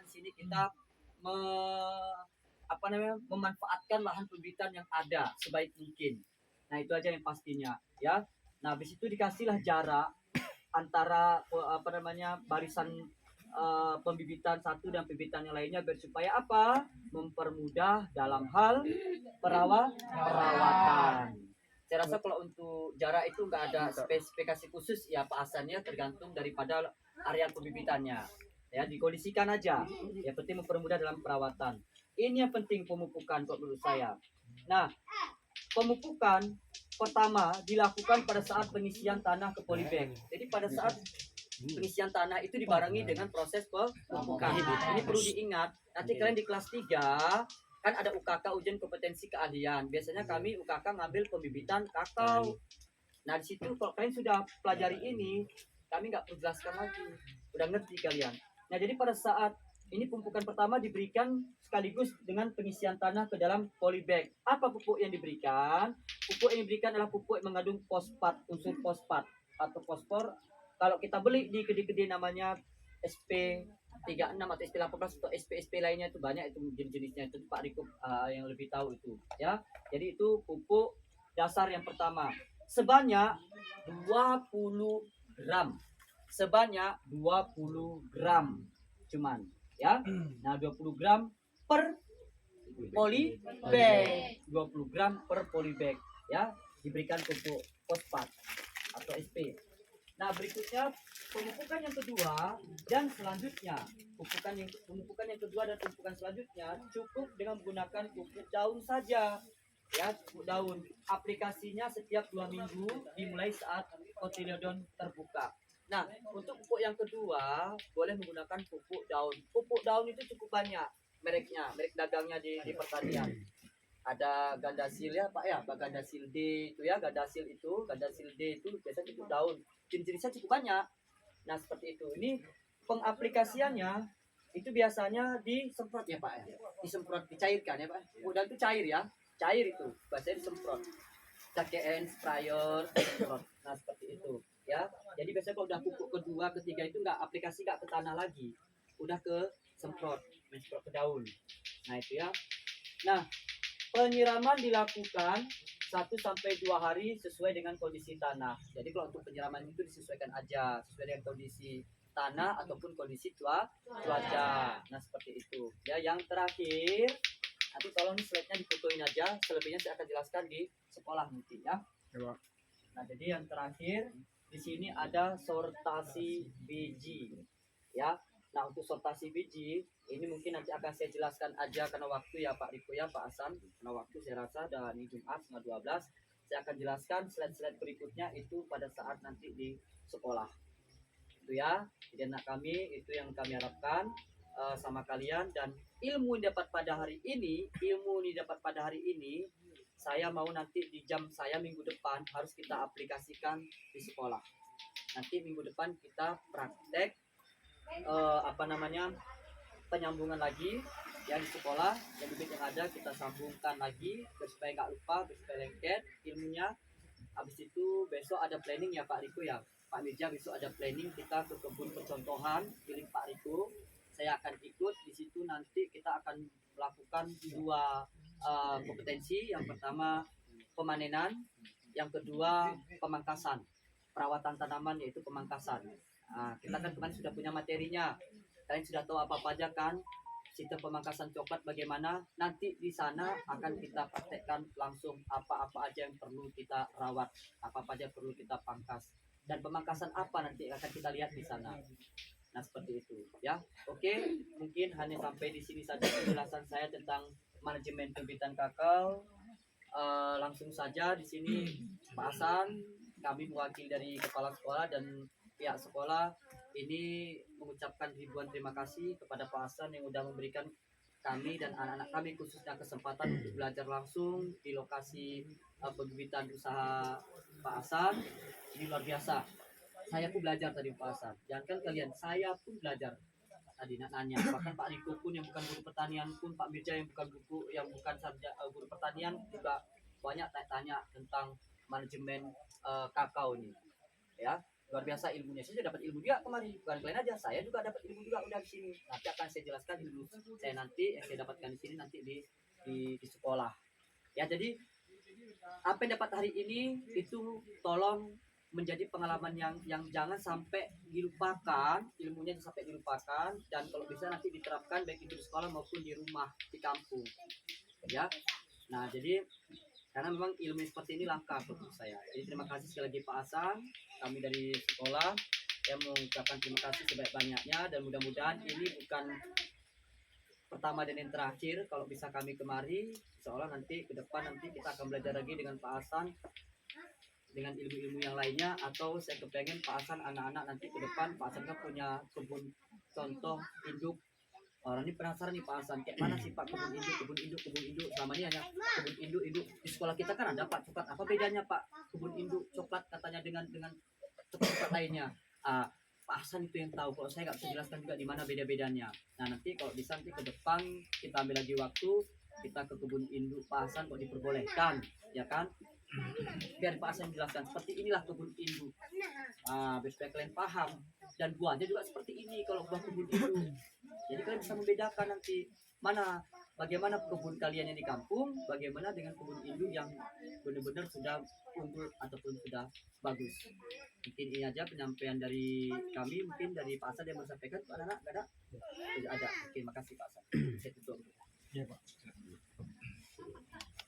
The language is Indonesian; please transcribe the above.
di sini kita memanfaatkan lahan pembibitan yang ada sebaik mungkin. Nah itu aja yang pastinya ya. Nah habis itu dikasihlah jarak antara barisan pembibitan satu dan pembibitan yang lainnya supaya apa? Mempermudah dalam hal perawatan. Saya rasa kalau untuk jarak itu nggak ada spesifikasi khusus ya Pak Hasannya, tergantung daripada area pembibitannya. Ya dikondisikan aja. Yang penting mempermudah dalam perawatan. Ini yang penting pemupukan menurut saya. Nah, pemupukan pertama dilakukan pada saat pengisian tanah ke polybag. Jadi pada saat pengisian tanah itu dibarengi dengan proses pemupukan. Ini perlu diingat. Nanti kalian di kelas 3 kan ada UKK, ujian kompetensi keahlian. Biasanya kami UKK ngambil pembibitan kakao. Nah di situ kalau kalian sudah pelajari ini, kami nggak perlu jelaskan lagi, udah ngerti kalian. Nah jadi pada saat ini pemupukan pertama diberikan sekaligus dengan pengisian tanah ke dalam polybag. Apa pupuk yang diberikan? Pupuk yang diberikan adalah pupuk yang mengandung fosfat, unsur fosfat atau fosfor. Kalau kita beli di kedai-kedai namanya SP36 atau SP18 atau SP lainnya itu banyak itu jenis-jenisnya, itu Pak Riko yang lebih tahu itu ya. Jadi itu pupuk dasar yang pertama sebanyak 20 gram. Sebanyak 20 gram cuman ya. Nah 20 gram per polybag. 20 gram per polybag ya, diberikan pupuk fosfat atau SP. Nah berikutnya pemupukan yang kedua dan selanjutnya, pemupukan yang kedua dan pemupukan selanjutnya cukup dengan menggunakan pupuk daun saja ya. Pupuk daun aplikasinya setiap 2 minggu dimulai saat kotiledon terbuka. Nah untuk pupuk yang kedua boleh menggunakan pupuk daun. Pupuk daun itu cukup banyak mereknya, merek dagangnya di pertanian. Ada Gandasil ya Pak ya, Gandasil D itu ya, Gandasil D itu biasanya cukup daun. Jenis-jenisnya cukup banyak. Nah seperti itu. Ini pengaplikasiannya itu biasanya disemprot ya Pak ya, disemprot, dicairkan ya Pak. Udah itu cair ya, cair itu bahasanya disemprot. CKN sprayer disemprot. Nah seperti itu ya. Jadi biasanya kalau udah pupuk kedua, ketiga itu nggak aplikasi, nggak ke tanah lagi, udah ke semprot, mensemprot ke daun. Nah itu ya. Nah penyiraman dilakukan 1-2 hari sesuai dengan kondisi tanah. Jadi kalau untuk penyiraman itu disesuaikan aja sesuai dengan kondisi tanah ataupun kondisi cuaca. Nah seperti itu. Ya yang terakhir, nanti tolong slide-nya difotoin aja. Selebihnya saya akan jelaskan di sekolah nanti ya. Nah jadi yang terakhir di sini ada sortasi biji ya. Nah untuk sortasi biji ini mungkin nanti akan saya jelaskan aja karena waktu ya Pak Riko ya Pak Hasan, karena waktu saya rasa dan ini Jumat 12. Saya akan jelaskan slide-slide berikutnya itu pada saat nanti di sekolah itu ya. Jadi anak kami itu yang kami harapkan sama kalian, dan ilmu yang dapat pada hari ini, saya mau nanti di jam saya minggu depan harus kita aplikasikan di sekolah. Nanti minggu depan kita praktek penyambungan lagi ya di sekolah, yang bibit yang ada kita sambungkan lagi supaya nggak lupa, supaya lengket ilmunya. Habis itu besok ada planning ya Pak Riko ya, Pak Mirja, besok ada planning kita ke kebun percontohan milik Pak Riko. Saya akan ikut di situ, nanti kita akan melakukan 2 kompetensi. Yang pertama pemanenan, yang kedua pemangkasan, perawatan tanaman yaitu pemangkasan. Nah, kita kan kemarin sudah punya materinya, kalian sudah tahu apa-apa aja kan, sistem pemangkasan coklat bagaimana. Nanti di sana akan kita praktekkan langsung apa-apa aja yang perlu kita rawat, apa-apa aja perlu kita pangkas, dan pemangkasan apa nanti akan kita lihat di sana. Nah seperti itu ya. Oke, mungkin hanya sampai di sini saja penjelasan saya tentang manajemen pembibitan kakao. Langsung saja di sini Pak Hasan, kami mewakili dari kepala sekolah dan pihak sekolah ini mengucapkan ribuan terima kasih kepada Pak Hasan yang sudah memberikan kami dan anak-anak kami khususnya kesempatan untuk belajar langsung di lokasi pembibitan usaha Pak Hasan. Ini luar biasa. Saya pun belajar tadi Pak Hasan. Jangan kan kalian, saya pun belajar tadi nanya. Bahkan Pak Riko pun yang bukan guru pertanian pun, Pak Mirja yang bukan guru pertanian juga banyak tanya tentang manajemen kakao ini ya. luar biasa ilmunya. Saya dapat ilmu juga kemarin, bukan kalian aja, saya juga dapat ilmu juga udah di sini. Nanti akan saya jelaskan ilmu saya nanti yang saya dapatkan di sini nanti di sekolah. Ya, jadi apa yang dapat hari ini itu tolong menjadi pengalaman yang jangan sampai dilupakan, ilmunya jangan sampai dilupakan, dan kalau bisa nanti diterapkan baik itu di sekolah maupun di rumah, di kampung. Ya. Nah, jadi karena memang ilmu seperti ini langka untuk saya. Jadi terima kasih sekali lagi Pak Hasan, kami dari sekolah yang mengucapkan terima kasih sebanyak-banyaknya, dan mudah-mudahan ini bukan pertama dan yang terakhir. Kalau bisa kami kemari, seolah nanti ke depan nanti kita akan belajar lagi dengan Pak Hasan dengan ilmu-ilmu yang lainnya, atau saya kepengen Pak Hasan anak-anak nanti ke depan Pak Hasan kan punya kebun contoh induk. Orang ini penasaran nih Pak Hasan, kayak mana sih Pak kebun induk selama ini hanya kebun induk di sekolah kita kan ada Pak coklat, apa bedanya Pak kebun induk coklat katanya dengan coklat lainnya. Pak Hasan itu yang tahu, kalau saya nggak bisa jelaskan juga di mana beda-bedanya. Nah, nanti kalau bisa nanti ke depan kita ambil lagi waktu, kita ke kebun induk Pak Hasan kok diperbolehkan, ya kan, biar Pak Hasan jelaskan seperti inilah kebun induk. Biar supaya kalian paham, dan buahnya juga seperti ini kalau buah kebun induk. Jadi kalian bisa membedakan nanti bagaimana kebun kalian yang di kampung, bagaimana dengan kebun induk yang benar-benar sudah unggul ataupun sudah bagus. Mungkin ini aja penyampaian dari kami, mungkin dari Pak Hasan yang mau sampaikan. Pak anak nggak ada? Tidak ada. Oke, makasih Pak Hasan. Saya tutup. Ya Pak.